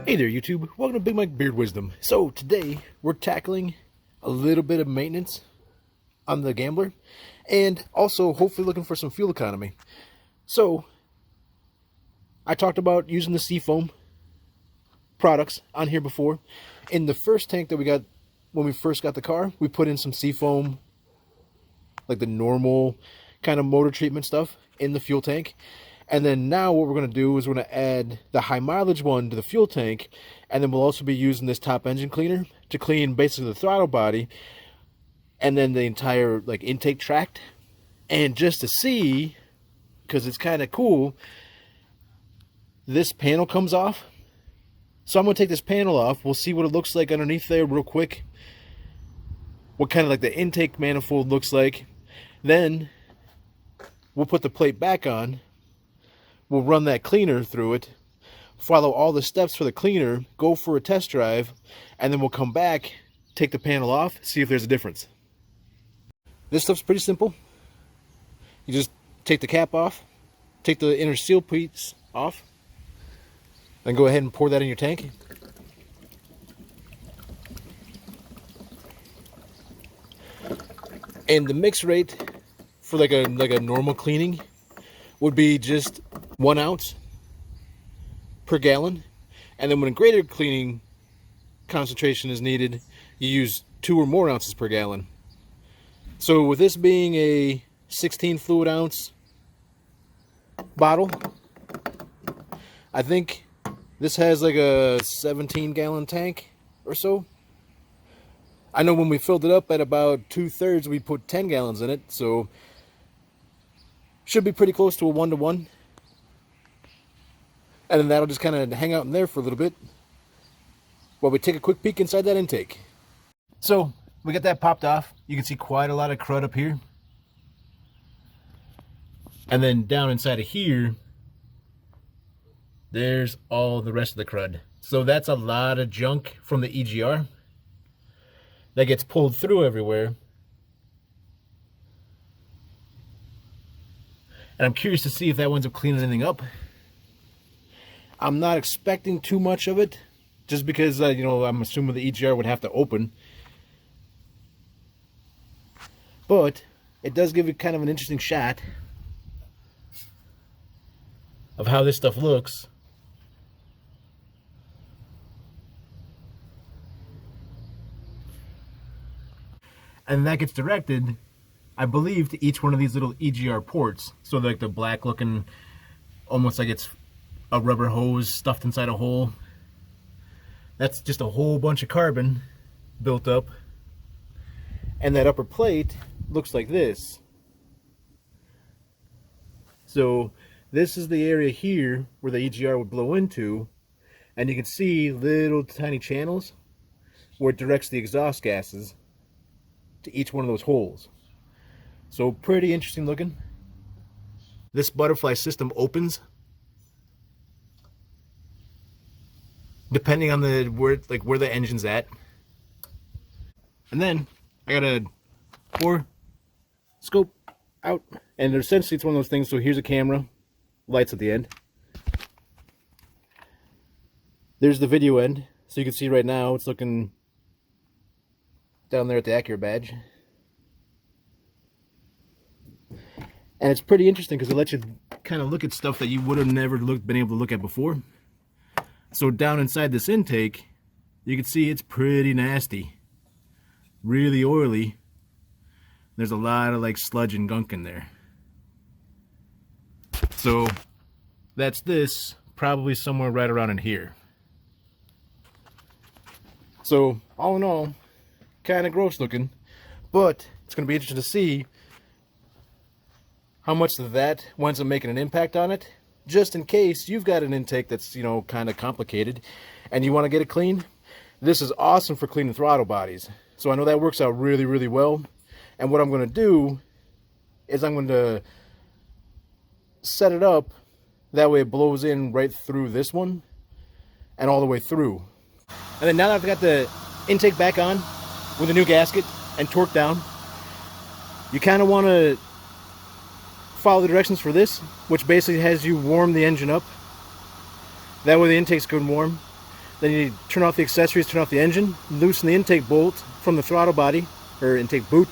Hey there YouTube, welcome to Big Mike Beard Wisdom. So today we're tackling a little bit of maintenance on the Gambler and also hopefully looking for some fuel economy. So I talked about using the Seafoam products on here before. In the first tank that we got when we first got the car, we put in some Seafoam, like the normal kind of motor treatment stuff in the fuel tank. And then now what we're going to do is we're going to add the high mileage one to the fuel tank. And then we'll also be using this top engine cleaner to clean basically the throttle body. And then the entire like intake tract. And just to see, because it's kind of cool, this panel comes off. So I'm going to take this panel off. We'll see what it looks like underneath there real quick. What kind of like the intake manifold looks like. Then we'll put the plate back on. We'll run that cleaner through it, follow all the steps for the cleaner, go for a test drive, and then we'll come back, take the panel off, see if there's a difference. This stuff's pretty simple. You just take the cap off, take the inner seal piece off, then go ahead and pour that in your tank. And the mix rate for like a normal cleaning would be just 1 ounce per gallon, and then when a greater cleaning concentration is needed, you use 2 or more ounces per gallon. So with this being a 16 fluid ounce bottle, I think this has like a 17 gallon tank or so. I know when we filled it up at about 2/3, we put 10 gallons in it, so should be pretty close to a 1-to-1. And then that'll just kind of hang out in there for a little bit while we take a quick peek inside that intake. So we got that popped off. You can see quite a lot of crud up here. And then down inside of here, there's all the rest of the crud. So that's a lot of junk from the EGR that gets pulled through everywhere. And I'm curious to see if that winds up cleaning anything up. I'm not expecting too much of it, just because, you know, I'm assuming the EGR would have to open. But it does give you kind of an interesting shot of how this stuff looks. And that gets directed, I believe, to each one of these little EGR ports. So like the black looking, almost like it's a rubber hose stuffed inside a hole. That's just a whole bunch of carbon built up. And that upper plate looks like this. So this is the area here where the EGR would blow into. And you can see little tiny channels where it directs the exhaust gases to each one of those holes. So pretty interesting looking. This butterfly system opens depending on where the engine's at. And then I got a pour scope out, and essentially it's one of those things. So here's a camera, lights at the end. There's the video end, so you can see right now it's looking down there at the Acura badge. And it's pretty interesting because it lets you kind of look at stuff that you would have never been able to look at before. So down inside this intake, you can see it's pretty nasty. Really oily. There's a lot of like sludge and gunk in there. So that's this, probably somewhere right around in here. So all in all, kind of gross looking, but it's going to be interesting to see how much of that winds up making an impact on it, just in case you've got an intake that's, you know, kind of complicated and you want to get it clean. This is awesome for cleaning throttle bodies. So I know that works out really, really well. And what I'm going to do is I'm going to set it up that way it blows in right through this one and all the way through. And then now that I've got the intake back on with a new gasket and torqued down, you kind of want to follow the directions for this, which basically has you warm the engine up. That way the intake's good and warm. Then you turn off the accessories, turn off the engine, loosen the intake bolt from the throttle body, or intake boot.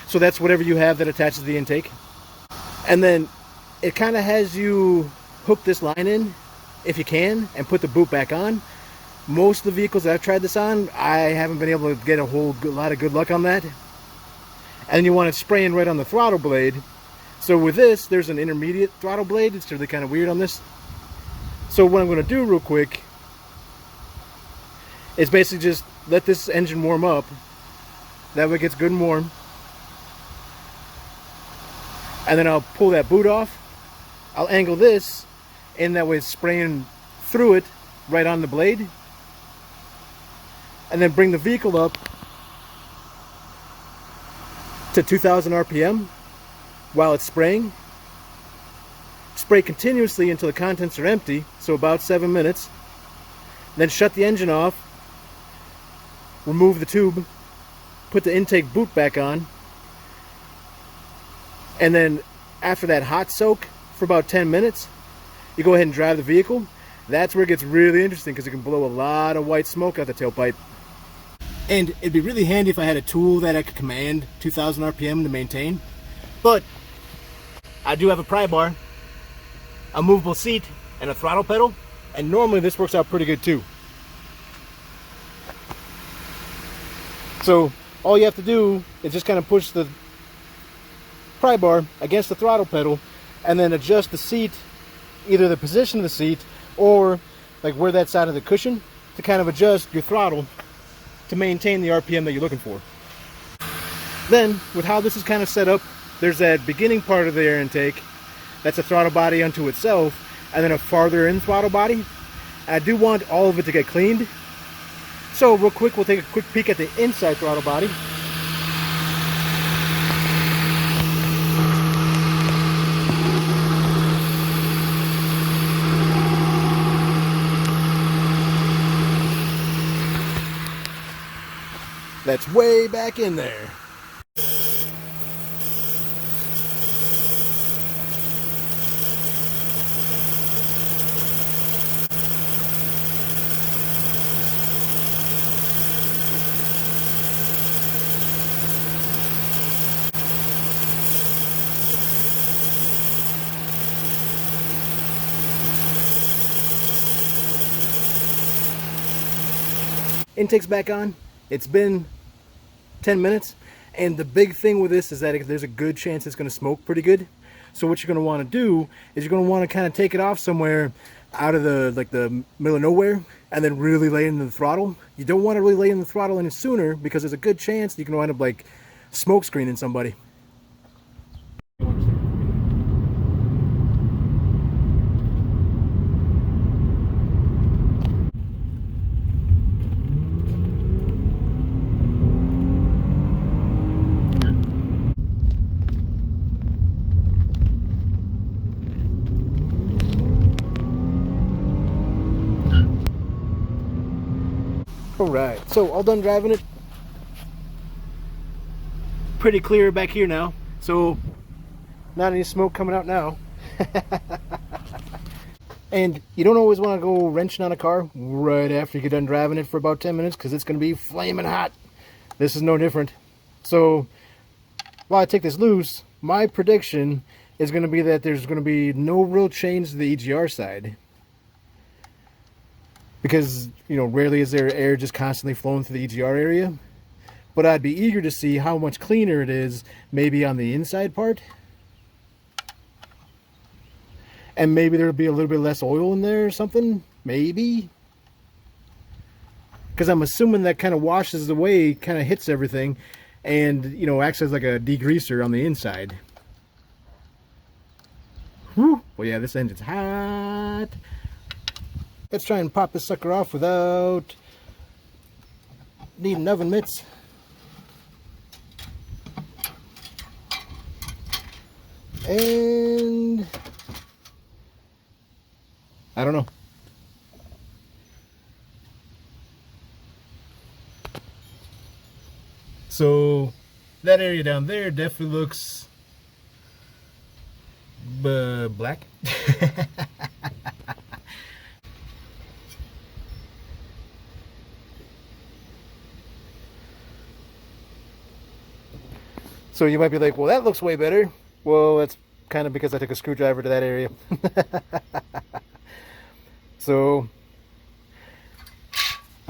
So that's whatever you have that attaches the intake. And then it kind of has you hook this line in, if you can, and put the boot back on. Most of the vehicles that I've tried this on, I haven't been able to get a whole lot of good luck on that. And you want it spraying right on the throttle blade. So with this, there's an intermediate throttle blade. It's really kind of weird on this. So what I'm going to do real quick is basically just let this engine warm up. That way it gets good and warm. And then I'll pull that boot off. I'll angle this, and that way it's spraying through it right on the blade. And then bring the vehicle up to 2000 RPM while it's spraying. Spray continuously until the contents are empty, so about 7 minutes. Then shut the engine off, remove the tube, put the intake boot back on, and then after that hot soak for about 10 minutes, you go ahead and drive the vehicle. That's where it gets really interesting, because it can blow a lot of white smoke out the tailpipe. And it'd be really handy if I had a tool that I could command 2000 RPM to maintain. But I do have a pry bar, a movable seat, and a throttle pedal, and normally this works out pretty good too. So all you have to do is just kind of push the pry bar against the throttle pedal and then adjust the seat, either the position of the seat or like where that side of the cushion, to kind of adjust your throttle to maintain the RPM that you're looking for. Then with how this is kind of set up, there's that beginning part of the air intake that's a throttle body unto itself, and then a farther in throttle body. I do want all of it to get cleaned, so real quick we'll take a quick peek at the inside throttle body. That's way back in there. Intake's back on. It's been 10 minutes, and the big thing with this is that there's a good chance it's going to smoke pretty good. So what you're going to want to do is you're going to want to kind of take it off somewhere out of the middle of nowhere, and then really lay into the throttle. You don't want to really lay in the throttle any sooner, because there's a good chance you can wind up like smoke screening somebody. Alright, so all done driving it. Pretty clear back here now, so not any smoke coming out now. And you don't always want to go wrenching on a car right after you get done driving it for about 10 minutes, because it's going to be flaming hot. This is no different. So while I take this loose, my prediction is going to be that there's going to be no real change to the EGR side. Because, you know, rarely is there air just constantly flowing through the EGR area. But I'd be eager to see how much cleaner it is maybe on the inside part. And maybe there'll be a little bit less oil in there or something. Maybe. Because I'm assuming that kind of washes away, kind of hits everything. And, you know, acts as like a degreaser on the inside. Whew. Well, yeah, this engine's hot. Let's try and pop this sucker off without needing oven mitts. And I don't know. So that area down there definitely looks black. So you might be like, well, that looks way better. Well, that's kind of because I took a screwdriver to that area. So,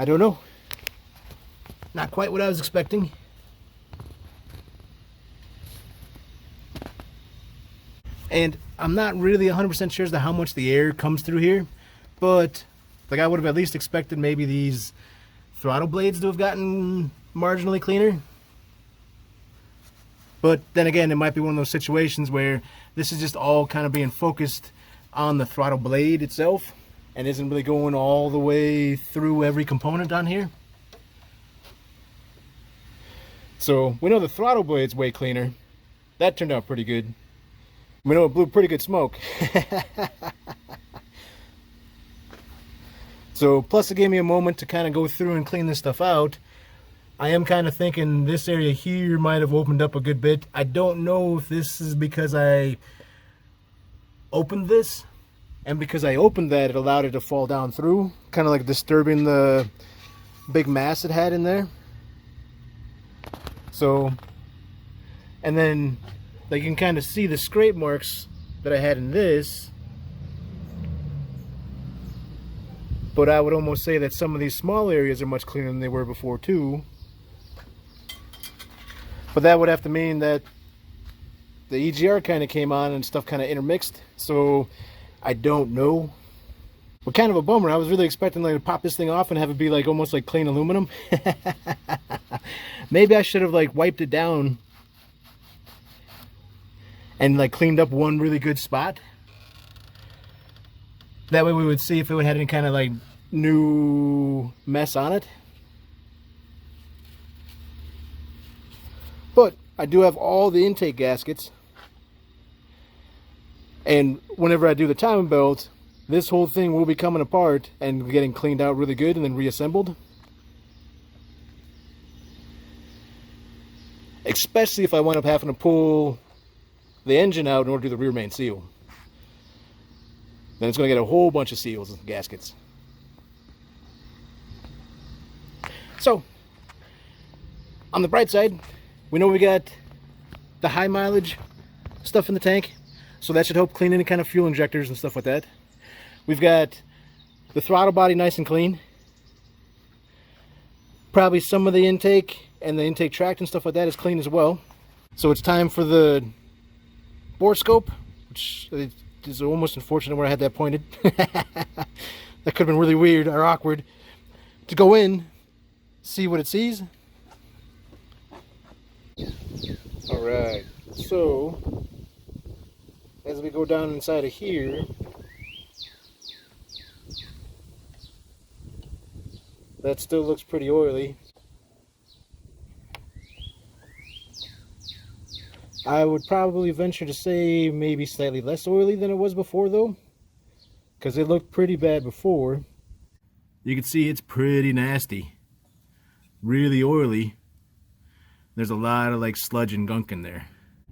I don't know. Not quite what I was expecting. And I'm not really 100% sure as to how much the air comes through here, but like I would have at least expected maybe these throttle blades to have gotten marginally cleaner. But then again, it might be one of those situations where this is just all kind of being focused on the throttle blade itself and isn't really going all the way through every component on here. So we know the throttle blade's way cleaner. That turned out pretty good. We know it blew pretty good smoke. So plus it gave me a moment to kind of go through and clean this stuff out. I am kind of thinking this area here might have opened up a good bit. I don't know if this is because I opened this, and because I opened that, it allowed it to fall down through, kind of like disturbing the big mass it had in there. So, and then like you can kind of see the scrape marks that I had in this. But I would almost say that some of these small areas are much cleaner than they were before too. But that would have to mean that the EGR kind of came on and stuff kind of intermixed. So I don't know. But kind of a bummer. I was really expecting like to pop this thing off and have it be like almost like clean aluminum. Maybe I should have like wiped it down and like cleaned up one really good spot. That way we would see if it had any kind of like new mess on it. But I do have all the intake gaskets. And whenever I do the timing belt, this whole thing will be coming apart and getting cleaned out really good and then reassembled. Especially if I wind up having to pull the engine out in order to do the rear main seal. Then it's going to get a whole bunch of seals and gaskets. So, on the bright side, we know we got the high mileage stuff in the tank. So that should help clean any kind of fuel injectors and stuff like that. We've got the throttle body nice and clean. Probably some of the intake and the intake tract and stuff like that is clean as well. So it's time for the bore scope, which is almost unfortunate where I had that pointed. That could have been really weird or awkward. To go in, see what it sees. Alright, so as we go down inside of here, that still looks pretty oily. I would probably venture to say maybe slightly less oily than it was before though, because it looked pretty bad before. You can see it's pretty nasty, really oily. There's a lot of like sludge and gunk in there.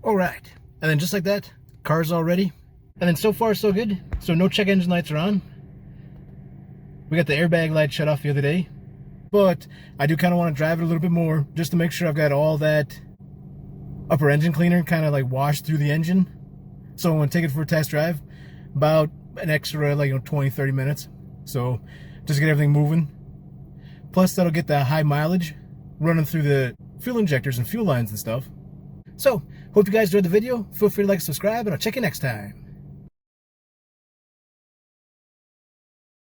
Alright, and then just like that, car's all ready. And then so far so good. So no check engine lights are on. We got the airbag light shut off the other day. But I do kind of want to drive it a little bit more just to make sure I've got all that upper engine cleaner kind of like washed through the engine. So I'm going to take it for a test drive. About an extra like 20-30 minutes. So just get everything moving. Plus that'll get the high mileage running through the fuel injectors and fuel lines and stuff. So, hope you guys enjoyed the video. Feel free to like and subscribe, and I'll check you next time.